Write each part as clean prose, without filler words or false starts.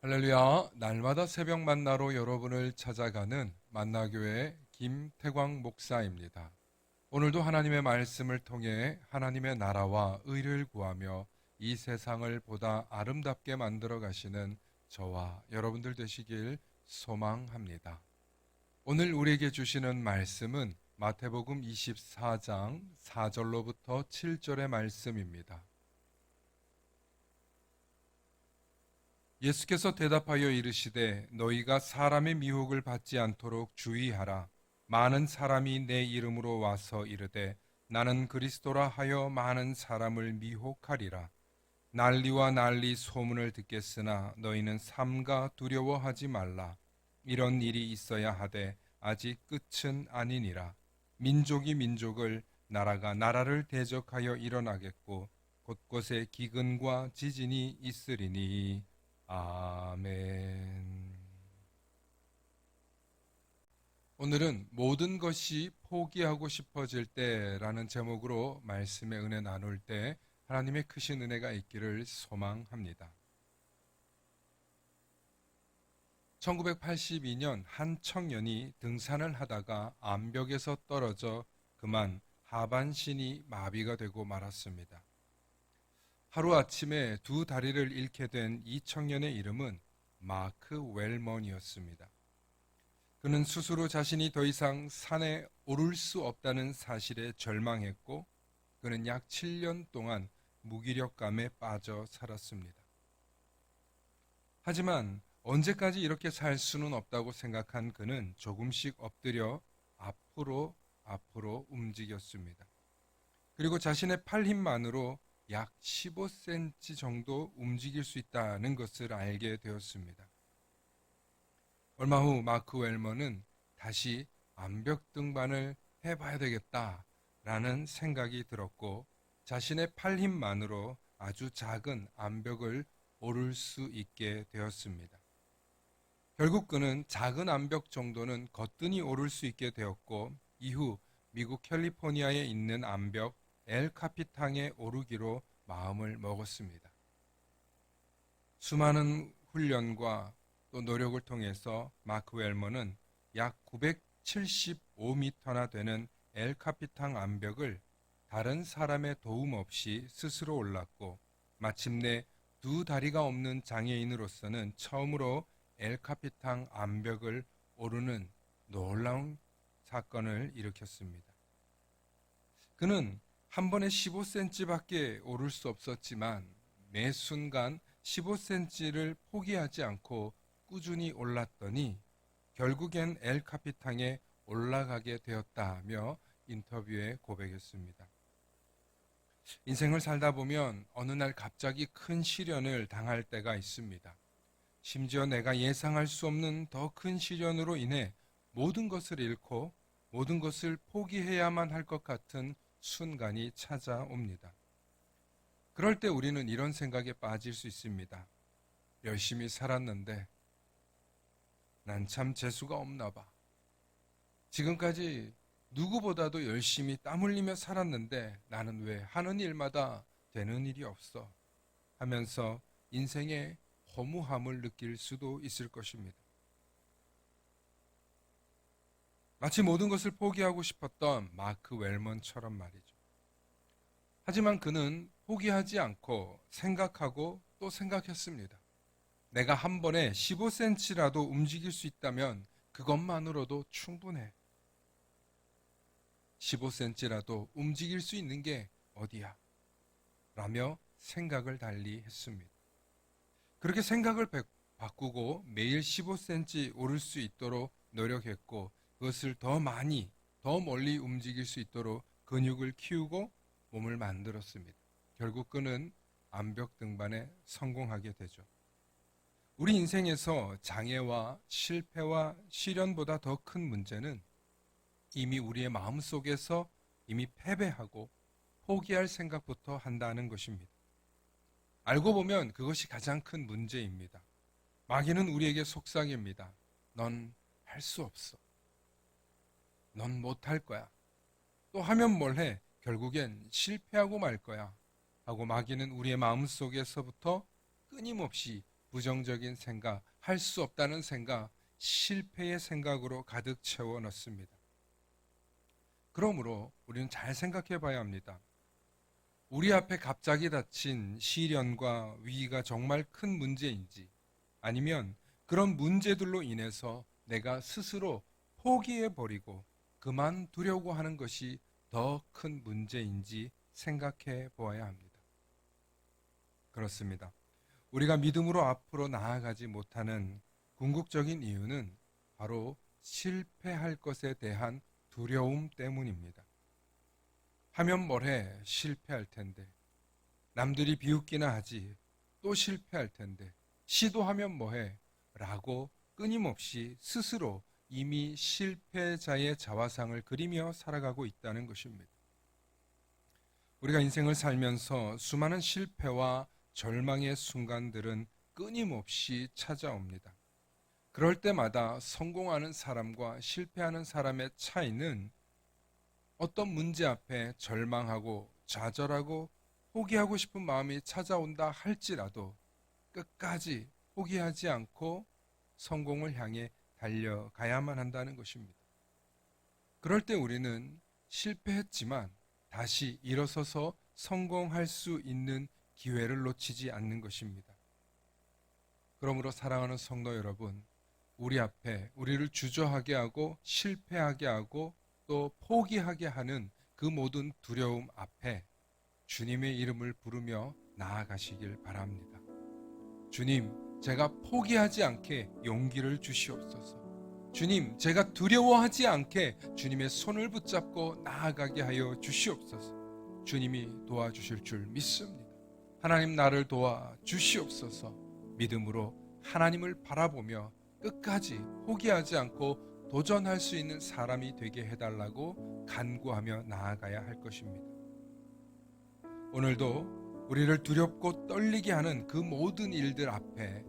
할렐루야, 날마다 새벽 만나로 여러분을 찾아가는 만나교회 김태광 목사입니다. 오늘도 하나님의 말씀을 통해 하나님의 나라와 의를 구하며 이 세상을 보다 아름답게 만들어 가시는 저와 여러분들 되시길 소망합니다. 오늘 우리에게 주시는 말씀은 마태복음 24장 4절로부터 7절의 말씀입니다. 예수께서 대답하여 이르시되 너희가 사람의 미혹을 받지 않도록 주의하라. 많은 사람이 내 이름으로 와서 이르되 나는 그리스도라 하여 많은 사람을 미혹하리라. 난리와 난리 소문을 듣겠으나 너희는 삼가 두려워하지 말라. 이런 일이 있어야 하되 아직 끝은 아니니라. 민족이 민족을 나라가 나라를 대적하여 일어나겠고 곳곳에 기근과 지진이 있으리니 아멘. 오늘은 모든 것이 포기하고 싶어질 때라는 제목으로 말씀의 은혜 나눌 때 하나님의 크신 은혜가 있기를 소망합니다. 1982년 한 청년이 등산을 하다가 암벽에서 떨어져 그만 하반신이 마비가 되고 말았습니다. 하루아침에 두 다리를 잃게 된 이 청년의 이름은 마크 웰먼이었습니다. 그는 스스로 자신이 더 이상 산에 오를 수 없다는 사실에 절망했고 그는 약 7년 동안 무기력감에 빠져 살았습니다. 하지만 언제까지 이렇게 살 수는 없다고 생각한 그는 조금씩 엎드려 앞으로 움직였습니다. 그리고 자신의 팔 힘만으로 약 15cm 정도 움직일 수 있다는 것을 알게 되었습니다. 얼마 후 마크 웰먼은 다시 암벽 등반을 해봐야 되겠다라는 생각이 들었고 자신의 팔 힘만으로 아주 작은 암벽을 오를 수 있게 되었습니다. 결국 그는 작은 암벽 정도는 거뜬히 오를 수 있게 되었고 이후 미국 캘리포니아에 있는 암벽 엘 카피탕에 오르기로 마음을 먹었습니다. 수많은 훈련과 또 노력을 통해서 마크 웰먼은 약 975m나 되는 엘 카피탕 암벽을 다른 사람의 도움 없이 스스로 올랐고 마침내 두 다리가 없는 장애인으로서는 처음으로 엘 카피탕 암벽을 오르는 놀라운 사건을 일으켰습니다. 그는 한 번에 15cm밖에 오를 수 없었지만 매 순간 15cm를 포기하지 않고 꾸준히 올랐더니 결국엔 엘 카피탕에 올라가게 되었다며 인터뷰에 고백했습니다. 인생을 살다 보면 어느 날 갑자기 큰 시련을 당할 때가 있습니다. 심지어 내가 예상할 수 없는 더 큰 시련으로 인해 모든 것을 잃고 모든 것을 포기해야만 할 것 같은 순간이 찾아옵니다. 그럴 때 우리는 이런 생각에 빠질 수 있습니다. 열심히 살았는데 난 참 재수가 없나 봐. 지금까지 누구보다도 열심히 땀 흘리며 살았는데 나는 왜 하는 일마다 되는 일이 없어? 하면서 인생의 허무함을 느낄 수도 있을 것입니다. 마치 모든 것을 포기하고 싶었던 마크 웰먼처럼 말이죠. 하지만 그는 포기하지 않고 생각하고 또 생각했습니다. 내가 한 번에 15cm라도 움직일 수 있다면 그것만으로도 충분해. 15cm라도 움직일 수 있는 게 어디야? 라며 생각을 달리 했습니다. 그렇게 생각을 바꾸고 매일 15cm 오를 수 있도록 노력했고 그것을 더 많이, 더 멀리 움직일 수 있도록 근육을 키우고 몸을 만들었습니다. 결국 그는 암벽 등반에 성공하게 되죠. 우리 인생에서 장애와 실패와 시련보다 더 큰 문제는 이미 우리의 마음속에서 이미 패배하고 포기할 생각부터 한다는 것입니다. 알고 보면 그것이 가장 큰 문제입니다. 마귀는 우리에게 속삭입니다. 넌 할 수 없어. 넌 못할 거야. 또 하면 뭘 해? 결국엔 실패하고 말 거야. 하고 마귀는 우리의 마음속에서부터 끊임없이 부정적인 생각, 할 수 없다는 생각, 실패의 생각으로 가득 채워 넣습니다. 그러므로 우리는 잘 생각해 봐야 합니다. 우리 앞에 갑자기 닥친 시련과 위기가 정말 큰 문제인지, 아니면 그런 문제들로 인해서 내가 스스로 포기해 버리고 그만두려고 하는 것이 더 큰 문제인지 생각해 보아야 합니다. 그렇습니다. 우리가 믿음으로 앞으로 나아가지 못하는 궁극적인 이유는 바로 실패할 것에 대한 두려움 때문입니다. 하면 뭐래, 실패할 텐데. 남들이 비웃기나 하지, 또 실패할 텐데. 시도하면 뭐해 라고 끊임없이 스스로 이미 실패자의 자화상을 그리며 살아가고 있다는 것입니다. 우리가 인생을 살면서 수많은 실패와 절망의 순간들은 끊임없이 찾아옵니다. 그럴 때마다 성공하는 사람과 실패하는 사람의 차이는 어떤 문제 앞에 절망하고 좌절하고 포기하고 싶은 마음이 찾아온다 할지라도 끝까지 포기하지 않고 성공을 향해 달려가야만 한다는 것입니다. 그럴 때 우리는 실패했지만 다시 일어서서 성공할 수 있는 기회를 놓치지 않는 것입니다. 그러므로 사랑하는 성도 여러분, 우리 앞에 우리를 주저하게 하고 실패하게 하고 또 포기하게 하는 그 모든 두려움 앞에 주님의 이름을 부르며 나아가시길 바랍니다. 주님, 제가 포기하지 않게 용기를 주시옵소서. 주님, 제가 두려워하지 않게 주님의 손을 붙잡고 나아가게 하여 주시옵소서. 주님이 도와주실 줄 믿습니다. 하나님, 나를 도와 주시옵소서. 믿음으로 하나님을 바라보며 끝까지 포기하지 않고 도전할 수 있는 사람이 되게 해달라고 간구하며 나아가야 할 것입니다. 오늘도 우리를 두렵고 떨리게 하는 그 모든 일들 앞에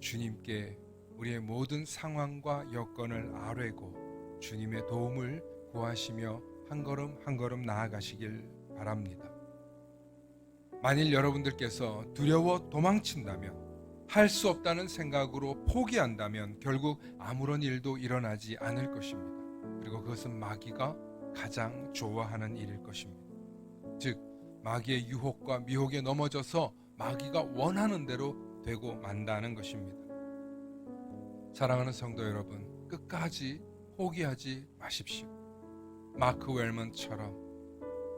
주님께 우리의 모든 상황과 여건을 아뢰고 주님의 도움을 구하시며 한 걸음 한 걸음 나아가시길 바랍니다. 만일 여러분들께서 두려워 도망친다면, 할 수 없다는 생각으로 포기한다면 결국 아무런 일도 일어나지 않을 것입니다. 그리고 그것은 마귀가 가장 좋아하는 일일 것입니다. 즉, 마귀의 유혹과 미혹에 넘어져서 마귀가 원하는 대로 되고 만다는 것입니다. 사랑하는 성도 여러분, 끝까지 포기하지 마십시오. 마크 웰먼처럼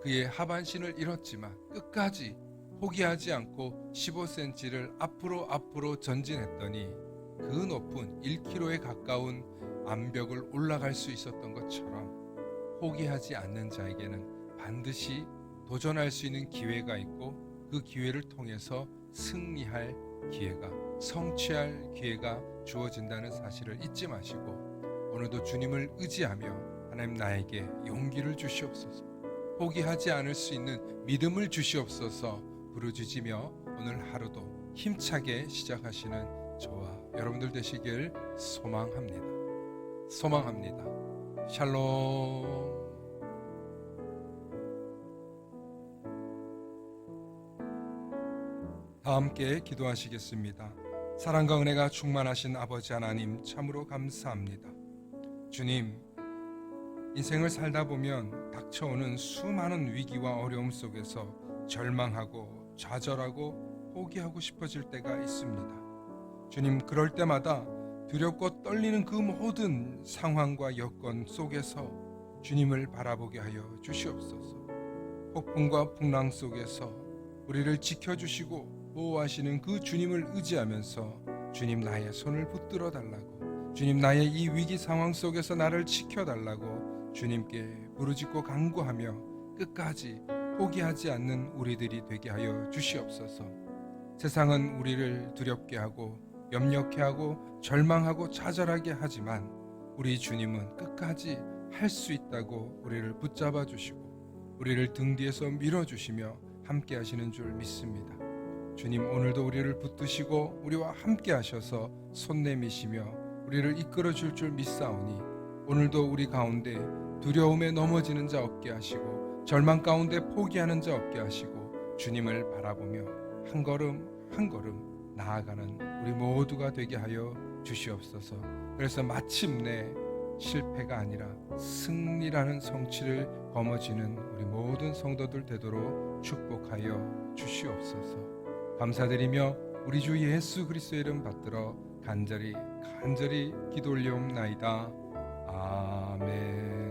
그의 하반신을 잃었지만 끝까지 포기하지 않고 15cm를 앞으로 전진했더니 그 높은 1km에 가까운 암벽을 올라갈 수 있었던 것처럼 포기하지 않는 자에게는 반드시 도전할 수 있는 기회가 있고 그 기회를 통해서 승리할 기회가, 성취할 기회가 주어진다는 사실을 잊지 마시고 오늘도 주님을 의지하며 하나님, 나에게 용기를 주시옵소서, 포기하지 않을 수 있는 믿음을 주시옵소서 부르짖으며 오늘 하루도 힘차게 시작하시는 저와 여러분들 되시길 소망합니다. 샬롬. 다 함께 기도하시겠습니다. 사랑과 은혜가 충만하신 아버지 하나님, 참으로 감사합니다. 주님, 인생을 살다 보면 닥쳐오는 수많은 위기와 어려움 속에서 절망하고 좌절하고 포기하고 싶어질 때가 있습니다. 주님, 그럴 때마다 두렵고 떨리는 그 모든 상황과 여건 속에서 주님을 바라보게 하여 주시옵소서. 폭풍과 풍랑 속에서 우리를 지켜주시고 보호하시는 그 주님을 의지하면서 주님, 나의 손을 붙들어 달라고, 주님, 나의 이 위기 상황 속에서 나를 지켜달라고 주님께 부르짖고 간구하며 끝까지 포기하지 않는 우리들이 되게 하여 주시옵소서. 세상은 우리를 두렵게 하고 염려케 하고 절망하고 좌절하게 하지만 우리 주님은 끝까지 할 수 있다고 우리를 붙잡아 주시고 우리를 등 뒤에서 밀어주시며 함께 하시는 줄 믿습니다. 주님, 오늘도 우리를 붙드시고 우리와 함께 하셔서 손 내미시며 우리를 이끌어 줄 줄 믿사오니 오늘도 우리 가운데 두려움에 넘어지는 자 없게 하시고 절망 가운데 포기하는 자 없게 하시고 주님을 바라보며 한 걸음 한 걸음 나아가는 우리 모두가 되게 하여 주시옵소서. 그래서 마침내 실패가 아니라 승리라는 성취를 거머쥐는 우리 모든 성도들 되도록 축복하여 주시옵소서. 감사드리며 우리 주 예수 그리스도의 이름 받들어 간절히 기도 올리옵나이다. 아멘.